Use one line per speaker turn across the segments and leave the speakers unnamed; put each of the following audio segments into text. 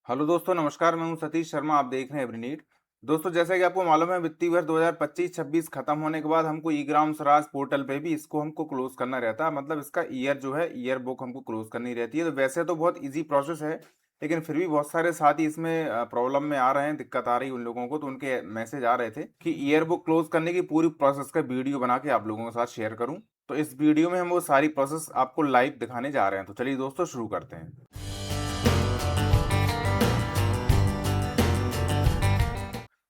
Hello दोस्तों, नमस्कार। मैं हूं सतीश शर्मा। आप देख रहे हैं एवरीनीड। दोस्तों, जैसा कि आपको मालूम है, वित्तीय वर्ष 2025-26 खत्म होने के बाद हमको ई ग्राम स्वराज पोर्टल पे भी इसको हमको क्लोज करना रहता है। मतलब इसका ईयर जो है, ईयर बुक हमको क्लोज करनी रहती है। तो वैसे तो बहुत इजी प्रोसेस है, लेकिन फिर भी बहुत सारे साथी इसमें प्रॉब्लम में आ रहे हैं, दिक्कत आ रही है उन लोगों को। तो उनके मैसेज आ रहे थे कि ईयर बुक क्लोज करने की पूरी प्रोसेस का वीडियो बना के आप लोगों के साथ शेयर करूं। तो इस वीडियो में हम वो सारी प्रोसेस आपको लाइव दिखाने जा रहे हैं। तो चलिए दोस्तों, शुरू करते हैं।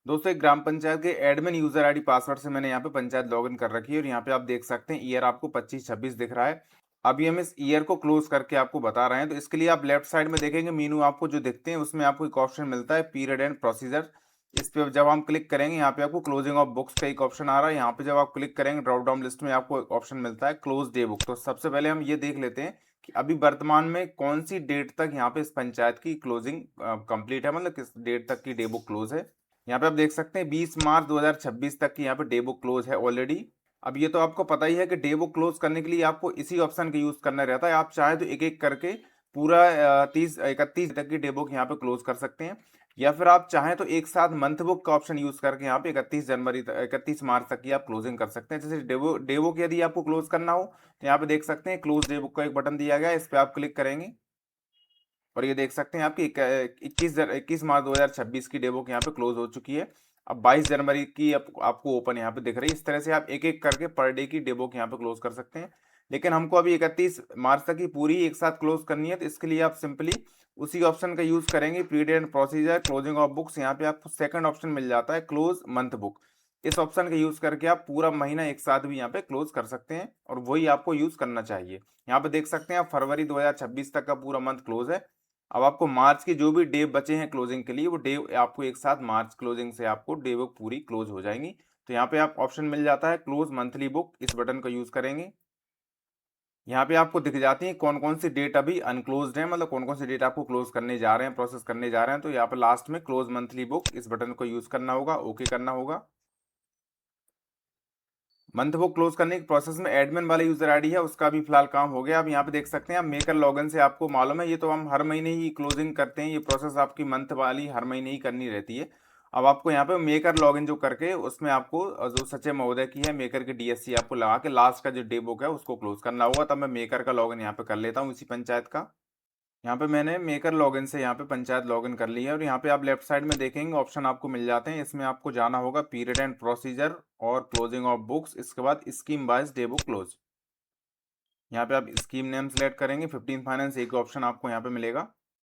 दोस्तों, एक ग्राम पंचायत के एडमिन यूजर आईडी पासवर्ड से मैंने यहाँ पे पंचायत लॉगिन कर रखी है, और यहाँ पे आप देख सकते हैं ईयर आपको 25-26 दिख रहा है। अभी हम इस ईयर को क्लोज करके आपको बता रहे हैं। तो इसके लिए आप लेफ्ट साइड में देखेंगे, मीनू आपको जो दिखते हैं उसमें आपको एक ऑप्शन मिलता है पीरियड एंड प्रोसीजर। इस पे जब हम क्लिक करेंगे, यहाँ पे आपको क्लोजिंग ऑफ बुक्स का एक ऑप्शन आ रहा है। यहाँ पे जब आप क्लिक करेंगे, ड्रॉप डाउन लिस्ट में आपको एक ऑप्शन मिलता है क्लोज डे बुक। तो सबसे पहले हम ये देख लेते हैं कि अभी वर्तमान में कौन सी डेट तक यहाँ पे इस पंचायत की क्लोजिंग कंप्लीट है, मतलब किस डेट तक की डे बुक क्लोज है। यहाँ पे आप देख सकते हैं 20 मार्च 2026 तक की यहाँ पे डे बुक क्लोज है ऑलरेडी। अब ये तो आपको पता ही है कि डे बुक क्लोज करने के लिए आपको इसी ऑप्शन का यूज करना रहता है। आप चाहे तो एक एक करके पूरा 30-31 तक की डे बुक यहाँ पे क्लोज कर सकते हैं, या फिर आप चाहें तो एक साथ मंथ बुक का ऑप्शन यूज करके यहाँ पे 31 मार्च तक की आप क्लोजिंग कर सकते हैं। जैसे डे बुक यदि आपको क्लोज करना हो, तो यहाँ पे देख सकते हैं क्लोज डे बुक का एक बटन दिया गया है। इस पर आप क्लिक करेंगे और ये देख सकते हैं आपकी 21 मार्च 2026 की डेमो यहाँ पे क्लोज हो चुकी है। अब 22 जनवरी की आपको ओपन यहाँ पे दिख रही है। इस तरह से आप एक एक करके पर डे की डेमो यहाँ पे क्लोज कर सकते हैं, लेकिन हमको अभी 31 मार्च तक की पूरी एक साथ क्लोज करनी है। तो इसके लिए आप सिंपली उसी ऑप्शन का यूज करेंगे, period and procedure closing of books. यहाँ पे आपको सेकंड ऑप्शन मिल जाता है क्लोज मंथ बुक। इस ऑप्शन का यूज करके आप पूरा महीना एक साथ भी यहाँ पे क्लोज कर सकते हैं, और वही आपको यूज करना चाहिए। यहाँ पे देख सकते हैं आप फरवरी 2026 तक का पूरा मंथ क्लोज है। अब आपको मार्च के जो भी डे बचे हैं क्लोजिंग के लिए, वो डे आपको एक साथ मार्च क्लोजिंग से आपको डे बुक पूरी क्लोज हो जाएंगी। तो यहाँ पे आप ऑप्शन मिल जाता है क्लोज मंथली बुक। इस बटन का यूज करेंगे, यहाँ पे आपको दिख जाती है कौन कौन सी डेट अभी अनक्लोज्ड है, मतलब कौन कौन सी डेट आपको क्लोज करने जा रहे हैं, प्रोसेस करने जा रहे हैं। तो यहाँ पे लास्ट में क्लोज मंथली बुक, इस बटन को यूज करना होगा, ओके करना होगा। मंथ बुक क्लोज करने की प्रोसेस में एडमिन वाला यूजर आईडी है, उसका भी फिलहाल काम हो गया। अब यहाँ पे देख सकते हैं आप मेकर लॉगिन से, आपको मालूम है ये तो हम हर महीने ही क्लोजिंग करते हैं। ये प्रोसेस आपकी मंथ वाली हर महीने ही करनी रहती है। अब आपको यहाँ पे मेकर लॉगिन जो करके उसमें आपको जो सचिव महोदय की है मेकर की डीएससी आपको लगा के लास्ट का जो डे बुक है उसको क्लोज करना होगा। तब मैं मेकर का लॉगिन यहाँ पे कर लेता हूँ इसी पंचायत का। यहाँ पे मैंने मेकर लॉगिन से यहाँ पे पंचायत लॉगिन कर ली है, और यहाँ पे आप लेफ्ट साइड में देखेंगे ऑप्शन आपको मिल जाते हैं। इसमें आपको जाना होगा पीरियड एंड प्रोसीजर और क्लोजिंग ऑफ बुक्स, इसके बाद scheme wise day book close. यहाँ पे आप स्कीम नेम सेलेक्ट करेंगे, 15 फाइनेंस एक ऑप्शन आपको यहाँ पे मिलेगा।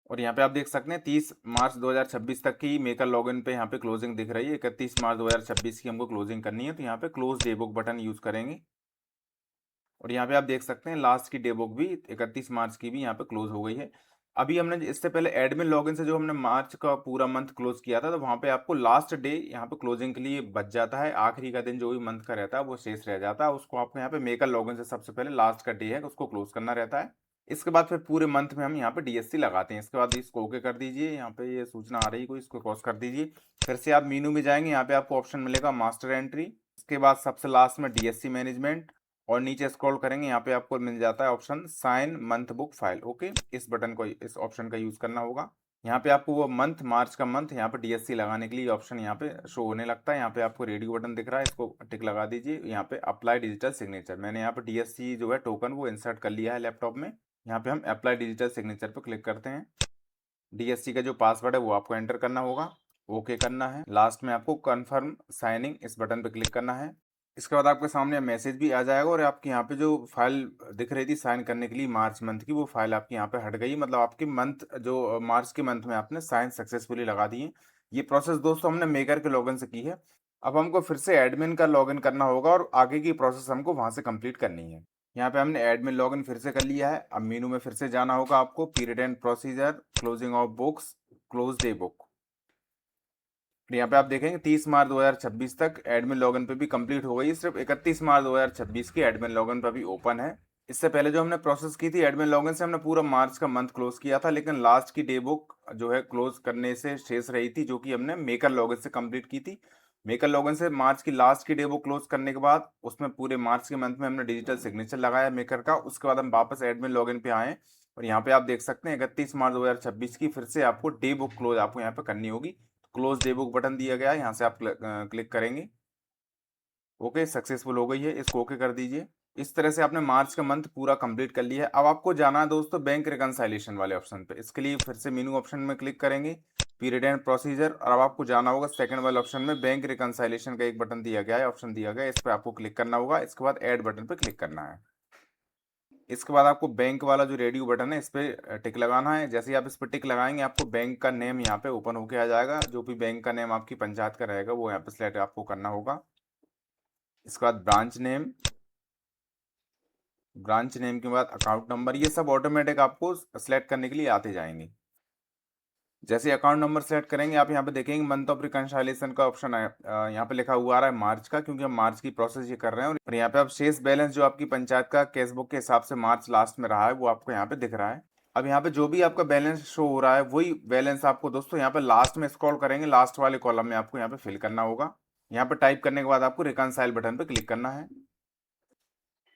और यहाँ पे आप देख सकते हैं 30 मार्च 2026 तक की मेकर लॉगिन पे यहाँ पे क्लोजिंग दिख रही है। 31 मार्च 2026 की हमको क्लोजिंग करनी है, तो यहाँ पे close day book button use करेंगे। और यहाँ पे आप देख सकते हैं लास्ट की डे बुक भी 31 मार्च की भी यहाँ पे क्लोज हो गई है। अभी हमने इससे पहले एडमिन लॉगिन से जो हमने मार्च का पूरा मंथ क्लोज किया था, तो वहाँ पे आपको लास्ट डे यहाँ पे क्लोजिंग के लिए बच जाता है। आखिरी का दिन जो भी मंथ का रहता है वो शेष रह जाता है, उसको आपको यहाँ पे मेकर लॉगिन से सबसे पहले लास्ट का डे है उसको क्लोज करना रहता है। इसके बाद फिर पूरे मंथ में हम यहाँ पे डीएससी लगाते हैं। इसके बाद इसको ओके कर दीजिए। यहाँ पे ये सूचना आ रही है कोई, इसको क्रॉस कर दीजिए। फिर से आप मीनू में जाएंगे, यहाँ पे आपको ऑप्शन मिलेगा मास्टर एंट्री। इसके बाद सबसे लास्ट में डीएससी मैनेजमेंट, और नीचे स्क्रॉल करेंगे, यहाँ पे आपको मिल जाता है option sign month book file. Okay, इस बटन को, इस ऑप्शन का यूज करना होगा। यहाँ पे आपको वो मंथ, मार्च का मंथ यहाँ पे डीएससी लगाने के लिए ऑप्शन यहाँ पे शो होने लगता है। यहाँ पे आपको रेडियो बटन दिख रहा है, इसको टिक लगा दीजिए। यहाँ पे अप्लाई डिजिटल सिग्नेचर, मैंने यहाँ पे डीएससी जो है टोकन वो इंसर्ट कर लिया है लैपटॉप में। यहाँ पे हम अप्लाई डिजिटल सिग्नेचर पर क्लिक करते हैं। डीएससी का जो पासवर्ड है वो आपको एंटर करना होगा, ओके करना है। लास्ट में आपको कन्फर्म साइनिंग इस बटन पर क्लिक करना है। इसके बाद आपके सामने मैसेज भी आ जाएगा, और आपकी यहाँ पे जो फाइल दिख रही थी साइन करने के लिए मार्च मंथ की, वो फाइल आपकी यहाँ पे हट गई। मतलब आपकी मंथ जो मार्च के मंथ में आपने साइन सक्सेसफुली लगा दिए। ये प्रोसेस दोस्तों हमने मेकर के लॉगिन से की है। अब हमको फिर से एडमिन का लॉगिन करना होगा, और आगे की प्रोसेस हमको वहां से कंप्लीट करनी है। यहाँ पे हमने एडमिन लॉगिन फिर से कर लिया है। अब मेनू में फिर से जाना होगा आपको, period and procedure, closing of books, close day book. यहाँ पे आप देखेंगे 30 मार्च 2026 तक एडमिन लॉगिन पे भी कंप्लीट हो गई। सिर्फ 31 मार्च 2026 की एडमिन लॉगिन पे भी ओपन है। इससे पहले जो हमने प्रोसेस की थी एडमिन लॉगिन से, हमने पूरा मार्च का मंथ क्लोज किया था, लेकिन लास्ट की डे बुक जो है क्लोज करने से शेष रही थी, जो कि हमने मेकर लॉगिन से कंप्लीट की थी। मेकर लॉगिन से मार्च की लास्ट की डे बुक क्लोज करने के बाद उसमें पूरे मार्च के मंथ में हमने डिजिटल सिग्नेचर लगाया मेकर का। उसके बाद हम वापस एडमिन लॉगिन पे आए, और यहाँ पे आप देख सकते हैं 31 मार्च 2026 की फिर से आपको डे बुक क्लोज आपको यहाँ पे करनी होगी। क्लोज डे बुक बटन दिया गया है, यहाँ से आप क्लिक करेंगे। ओके, सक्सेसफुल हो गई है, इसको ओके कर दीजिए। इस तरह से आपने मार्च का मंथ पूरा कंप्लीट कर लिया है। अब आपको जाना है दोस्तों बैंक रिकंसाइलेशन वाले ऑप्शन पे। इसके लिए फिर से मेनू ऑप्शन में क्लिक करेंगे, पीरियड एंड प्रोसीजर, और अब आपको जाना होगा सेकंड वाले ऑप्शन में। बैंक रिकंसाइलेशन का एक बटन दिया गया है, ऑप्शन दिया गया है, इस पर आपको क्लिक करना होगा। इसके बाद ऐड बटन पे क्लिक करना है। इसके बाद आपको बैंक वाला जो रेडियो बटन है इस पर टिक लगाना है। जैसे ही आप इस पर टिक लगाएंगे आपको बैंक का नेम यहाँ पे ओपन होके आ जाएगा। जो भी बैंक का नेम आपकी पंचायत का रहेगा वो यहाँ पे सिलेक्ट आपको करना होगा। इसके बाद ब्रांच नेम के बाद अकाउंट नंबर, ये सब ऑटोमेटिक आपको सेलेक्ट करने के लिए आते जाएंगे। जैसे अकाउंट नंबर सेलेक्ट करेंगे आप यहाँ पे देखेंगे मंथ ऑफ रिकंसाइलेशन का ऑप्शन है, यहाँ पे लिखा हुआ आ रहा है मार्च का, क्योंकि हम मार्च की प्रोसेस ये कर रहे हैं। और यहाँ पे आप शेष बैलेंस जो आपकी पंचायत का कैश बुक के हिसाब से मार्च लास्ट में रहा है वो आपको यहाँ पे दिख रहा है। अब यहाँ पे जो भी आपका बैलेंस शो हो रहा है वही बैलेंस आपको दोस्तों यहाँ पे लास्ट में स्क्रॉल करेंगे, लास्ट वाले कॉलम में आपको यहाँ पे फिल करना होगा। यहाँ पे टाइप करने के बाद आपको रिकंसाइल बटन पे क्लिक करना है।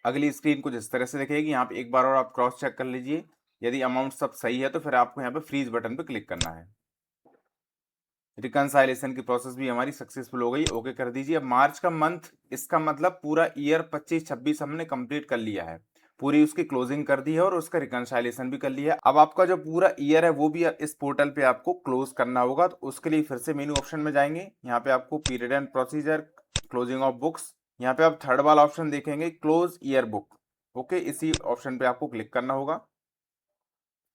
अगली स्क्रीन कुछ इस तरह से दिखेगी। यहाँ पे एक बार और आप क्रॉस चेक कर लीजिए, यदि अमाउंट सब सही है तो फिर आपको यहाँ पे फ्रीज बटन पे क्लिक करना है। रिकंसाइलेशन की प्रोसेस भी हमारी सक्सेसफुल हो गई, ओके कर दीजिए। अब मार्च का मंथ, इसका मतलब पूरा ईयर 25-26 हमने कंप्लीट कर लिया है, पूरी उसकी क्लोजिंग कर दी है और उसका रिकंसाइलेशन भी कर लिया है। अब आपका जो पूरा ईयर है वो भी इस पोर्टल पे आपको क्लोज करना होगा। तो उसके लिए फिर से मेन्यू ऑप्शन में जाएंगे, यहाँ पे आपको period and procedure, closing of books, यहाँ पे आप थर्ड वाला ऑप्शन देखेंगे क्लोज ईयर बुक। ओके, इसी ऑप्शन पे आपको क्लिक करना होगा।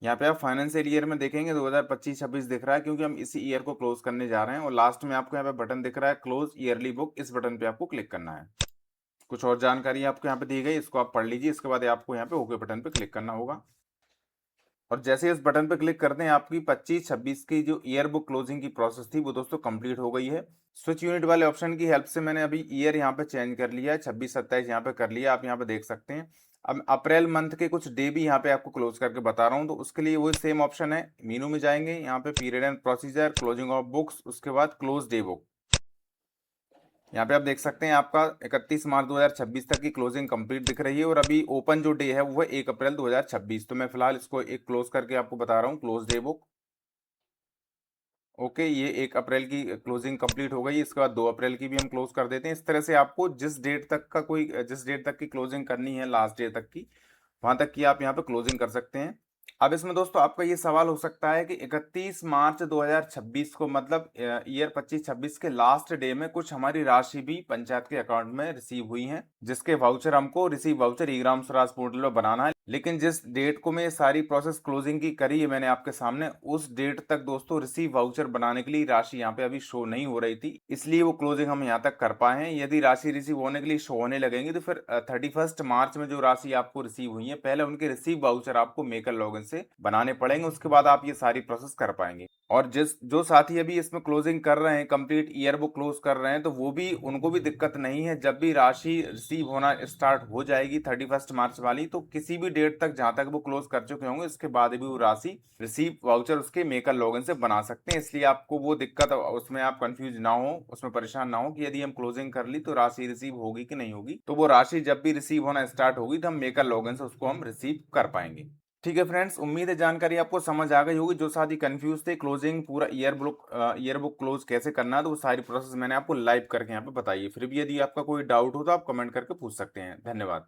यहाँ पे आप फाइनेंशियल ईयर में देखेंगे 2025-26 दिख रहा है, क्योंकि हम इसी ईयर को क्लोज करने जा रहे हैं। और लास्ट में आपको यहाँ पे बटन दिख रहा है क्लोज ईयरली बुक, इस बटन पे आपको क्लिक करना है। कुछ और जानकारी आपको यहाँ पे दी गई, इसको आप पढ़ लीजिए। इसके बाद आपको यहाँ पे ओके बटन पे क्लिक करना होगा। और जैसे इस बटन पे क्लिक करते हैं आपकी 25-26 की जो ईयर बुक क्लोजिंग की प्रोसेस थी वो दोस्तों कंप्लीट हो गई है। स्विच यूनिट वाले ऑप्शन की हेल्प से मैंने अभी ईयर यहाँ पे चेंज कर लिया है, 26-27 यहाँ पे कर लिया, आप यहाँ पे देख सकते हैं। अब अप्रैल मंथ के कुछ डे भी यहाँ पे आपको क्लोज करके बता रहा हूँ, तो उसके लिए वही सेम ऑप्शन है। मीनू में जाएंगे, यहाँ पे period and procedure, closing of books, उसके बाद क्लोज डे बुक। यहाँ पे आप देख सकते हैं आपका 31 मार्च 2026 तक की क्लोजिंग कंप्लीट दिख रही है। और अभी ओपन जो डे है वो है 1 अप्रैल 2026। तो मैं फिलहाल इसको एक क्लोज करके आपको बता रहा हूँ, क्लोज डे बुक। ओके, ये 1 अप्रैल की क्लोजिंग कंप्लीट हो गई। इसके बाद 2 अप्रैल की भी हम क्लोज कर देते हैं। इस तरह से आपको जिस डेट तक की क्लोजिंग करनी है, लास्ट डे तक की, वहां तक की आप यहाँ पे क्लोजिंग कर सकते हैं। अब इसमें दोस्तों आपका ये सवाल हो सकता है कि 31 मार्च 2026 को मतलब ईयर 25-26 के लास्ट डे में कुछ हमारी राशि भी पंचायत के अकाउंट में रिसीव हुई है, जिसके वाउचर हमको रिसीव वाउचर ई ग्राम स्वराज पोर्टल पर बनाना है। लेकिन जिस डेट को मैं सारी प्रोसेस क्लोजिंग की करी है मैंने आपके सामने, उस डेट तक दोस्तों रिसीव वाउचर बनाने के लिए राशि यहाँ पे अभी शो नहीं हो रही थी, इसलिए वो क्लोजिंग हम यहाँ तक कर पाए हैं। यदि राशि रिसीव होने के लिए शो होने लगेंगी तो फिर 31 मार्च में जो राशि आपको रिसीव हुई है, पहले उनके रिसीव वाउचर आपको मेकर लॉगिन से बनाने पड़ेंगे, उसके बाद आप ये सारी प्रोसेस कर पाएंगे। और जो साथी अभी इसमें क्लोजिंग कर रहे हैं, कंप्लीट ईयर बुक क्लोज कर रहे हैं, तो वो भी, उनको भी दिक्कत नहीं है। जब भी राशि रिसीव होना स्टार्ट हो जाएगी 31 मार्च वाली, तो किसी भी डेट तक जहां तक वो क्लोज कर चुके होंगे उसके बाद भी वो राशि रिसीव वाउचर उसके मेकर लॉगिन से बना सकते हैं। इसलिए आपको वो दिक्कत, उसमें आप कंफ्यूज ना हो, उसमें परेशान ना हो कि यदि हम क्लोजिंग कर ली तो राशि रिसीव होगी कि नहीं होगी। तो वो राशि जब भी रिसीव होना स्टार्ट होगी तो हम मेकर लॉगिन से उसको हम रिसीव कर पाएंगे। ठीक है फ्रेंड्स, उम्मीद है जानकारी आपको समझ आ गई होगी। जो साथी कंफ्यूज थे क्लोजिंग पूरा ईयर बुक क्लोज कैसे करना है, तो वो सारी प्रोसेस मैंने आपको लाइव करके यहाँ पे बताई है। फिर भी यदि आपका कोई डाउट हो तो आप कमेंट करके पूछ सकते हैं। धन्यवाद।